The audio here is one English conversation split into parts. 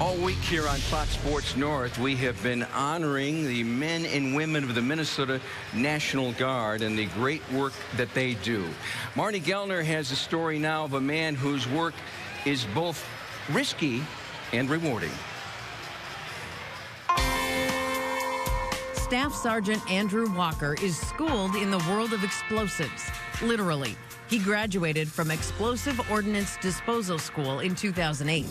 All week here on Fox Sports North, we have been honoring the men and women of the Minnesota National Guard and the great work that they do. Marney Gellner has a story now of a man whose work is both risky and rewarding. Staff Sergeant Andrew Walker is schooled in the world of explosives, literally. He graduated from Explosive Ordnance Disposal School in 2008.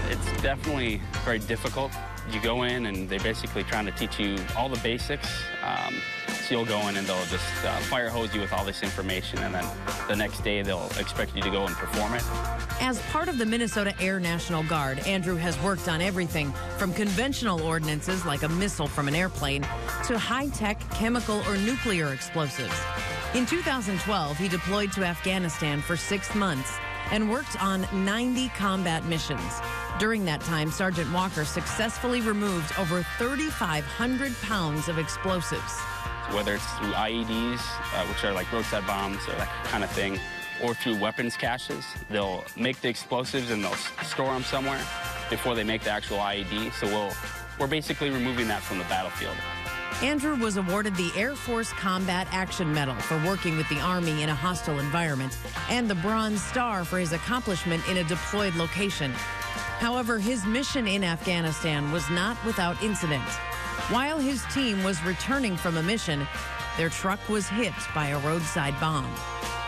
It's definitely very difficult. You go in and they're basically trying to teach you all the basics. So you'll go in and they'll just fire hose you with all this information, and then the next day they'll expect you to go and perform it. As part of the Minnesota Air National Guard, Andrew has worked on everything from conventional ordnances like a missile from an airplane to high-tech chemical or nuclear explosives. In 2012, he deployed to Afghanistan for 6 months and worked on 90 combat missions. During that time, Sergeant Walker successfully removed over 3,500 pounds of explosives. Whether it's through IEDs, which are like roadside bombs or that kind of thing, or through weapons caches, they'll make the explosives and they'll store them somewhere before they make the actual IED. So we're basically removing that from the battlefield. Andrew was awarded the Air Force Combat Action Medal for working with the Army in a hostile environment and the Bronze Star for his accomplishment in a deployed location. However, his mission in Afghanistan was not without incident. While his team was returning from a mission, their truck was hit by a roadside bomb.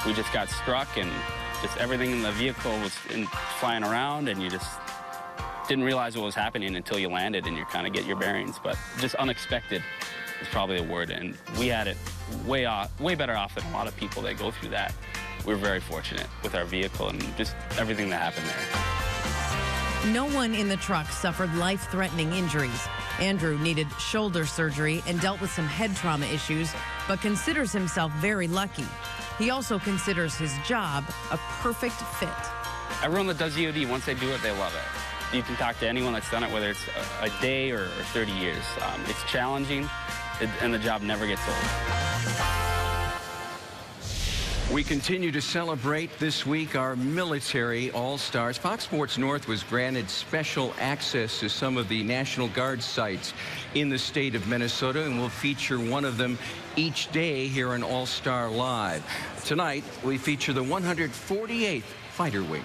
We just got struck and just everything in the vehicle was flying around, and you just didn't realize what was happening until you landed and you kind of get your bearings. But just unexpected is probably a word, and we had it way better off than a lot of people that go through that. We were very fortunate with our vehicle and just everything that happened there. No one in the truck suffered life-threatening injuries. Andrew needed shoulder surgery and dealt with some head trauma issues, but considers himself very lucky. He also considers his job a perfect fit. Everyone that does EOD, once they do it, they love it. You can talk to anyone that's done it, whether it's a day or 30 years. It's challenging, and the job never gets old. We continue to celebrate this week our military all-stars. Fox Sports North was granted special access to some of the National Guard sites in the state of Minnesota, and we'll feature one of them each day here on All-Star Live. Tonight, we feature the 148th Fighter Wing.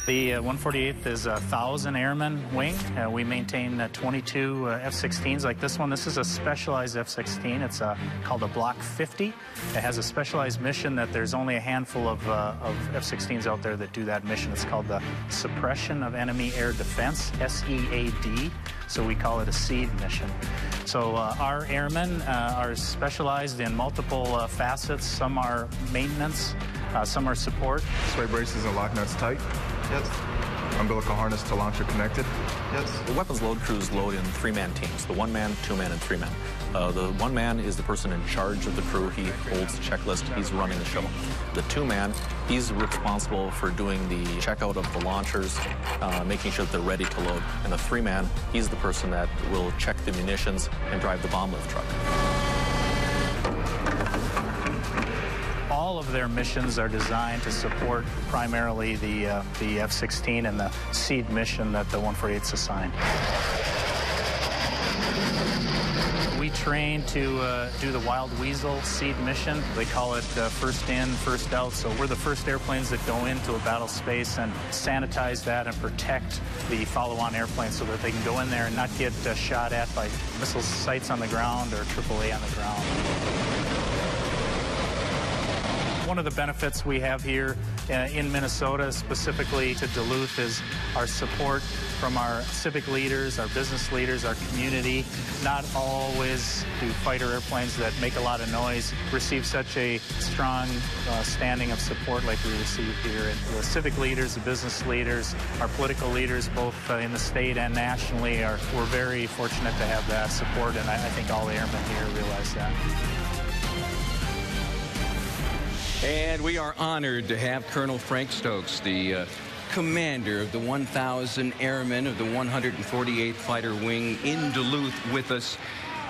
The 148th is a 1,000 airman wing. We maintain 22 F-16s like this one. This is a specialized F-16. It's called a Block 50. It has a specialized mission that there's only a handful of F-16s out there that do that mission. It's called the Suppression of Enemy Air Defense, SEAD. So we call it a SEAD mission. So our airmen are specialized in multiple facets. Some are maintenance, some are support. Sway braces and lock nuts tight. Yes. Umbilical harness to launcher connected. Yes. The weapons load crews load in 3-man teams, the 1-man, 2-man, and 3-man. The 1-man is the person in charge of the crew. He holds the checklist. He's running the show. The 2-man, he's responsible for doing the checkout of the launchers, making sure that they're ready to load. And the 3-man, he's the person that will check the munitions and drive the bomb lift truck. All of their missions are designed to support primarily the F-16 and the SEAD mission that the 148's assigned. We train to do the Wild Weasel SEAD mission. They call it first in, first out. So we're the first airplanes that go into a battle space and sanitize that and protect the follow-on airplanes so that they can go in there and not get shot at by missile sites on the ground or AAA on the ground. One of the benefits we have here in Minnesota, specifically to Duluth, is our support from our civic leaders, our business leaders, our community. Not always do fighter airplanes that make a lot of noise receive such a strong standing of support like we receive here. And the civic leaders, the business leaders, our political leaders, both in the state and nationally, we're very fortunate to have that support, and I think all the airmen here realize that. And we are honored to have Colonel Frank Stokes, the commander of the 1,000 Airmen of the 148th Fighter Wing in Duluth, with us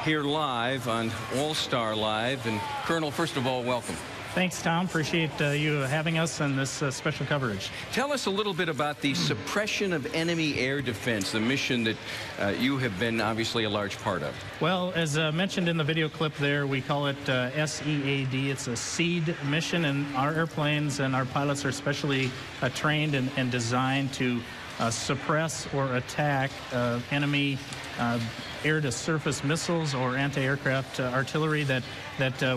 here live on All-Star Live. And Colonel, first of all, welcome. Thanks, Tom. Appreciate you having us on this special coverage. Tell us a little bit about the suppression of enemy air defense, the mission that you have been obviously a large part of. Well, as mentioned in the video clip there, we call it SEAD. It's a SEAD mission, and our airplanes and our pilots are specially trained and designed to suppress or attack enemy air-to-surface missiles or anti-aircraft artillery that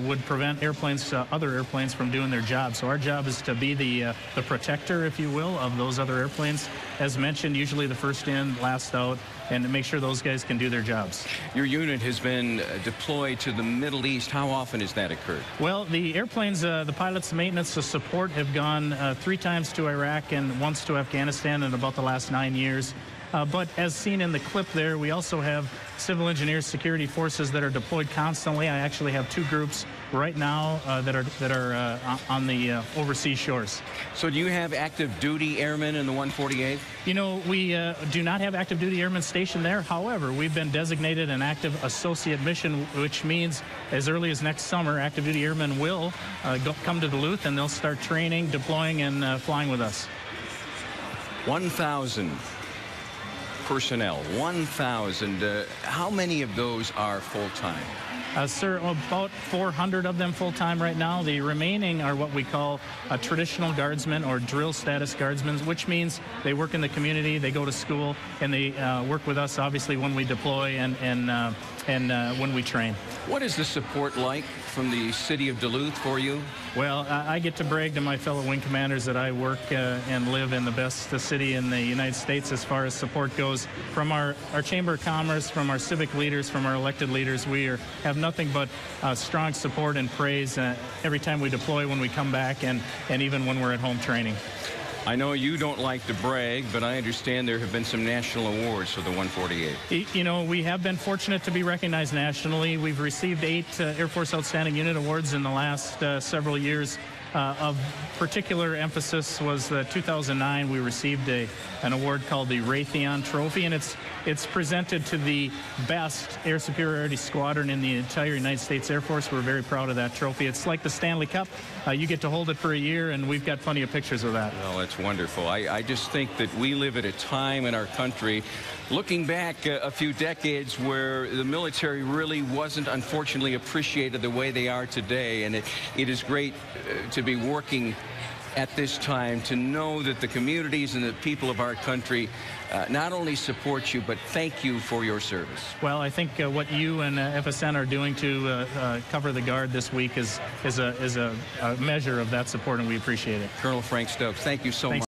would prevent airplanes, other airplanes, from doing their job. So our job is to be the protector, if you will, of those other airplanes. As mentioned, usually the first in, last out, and to make sure those guys can do their jobs. Your unit has been deployed to the Middle East. How often has that occurred? Well, the airplanes, the pilots, the maintenance, the support have gone 3 times to Iraq and once to Afghanistan in about the last 9 years. But as seen in the clip there, we also have civil engineers, security forces that are deployed constantly. I actually have 2 groups right now that are on the overseas shores. So do you have active duty airmen in the 148th? You know, we do not have active duty airmen stationed there. However, we've been designated an active associate mission, which means as early as next summer, active duty airmen will come to Duluth, and they'll start training, deploying, and flying with us. 1,000 personnel, 1,000. How many of those are full-time? Sir, about 400 of them full-time right now. The remaining are what we call traditional guardsmen or drill status guardsmen, which means they work in the community, they go to school, and they work with us, obviously, when we deploy and when we train. What is the support like from the city of Duluth for you? Well, I get to brag to my fellow wing commanders that I work and live in the best city in the United States as far as support goes. From our Chamber of Commerce, from our civic leaders, from our elected leaders, we have nothing but strong support and praise every time we deploy, when we come back, and even when we're at home training. I know you don't like to brag, but I understand there have been some national awards for the 148. You know, we have been fortunate to be recognized nationally. We've received 8 Air Force Outstanding Unit Awards in the last several years. Of particular emphasis was 2009. We received an award called the Raytheon Trophy, and it's presented to the best air superiority squadron in the entire United States Air Force. We're very proud of that trophy. It's like the Stanley Cup. You get to hold it for a year, and we've got plenty of pictures of that. Well, that's wonderful. I just think that we live at a time in our country, looking back a few decades, where the military really wasn't, unfortunately, appreciated the way they are today. And it is great to be working at this time, to know that the communities and the people of our country not only support you, but thank you for your service. Well, I think what you and FSN are doing to cover the Guard this week is a measure of that support, and we appreciate it. Colonel Frank Stokes, thank you so much.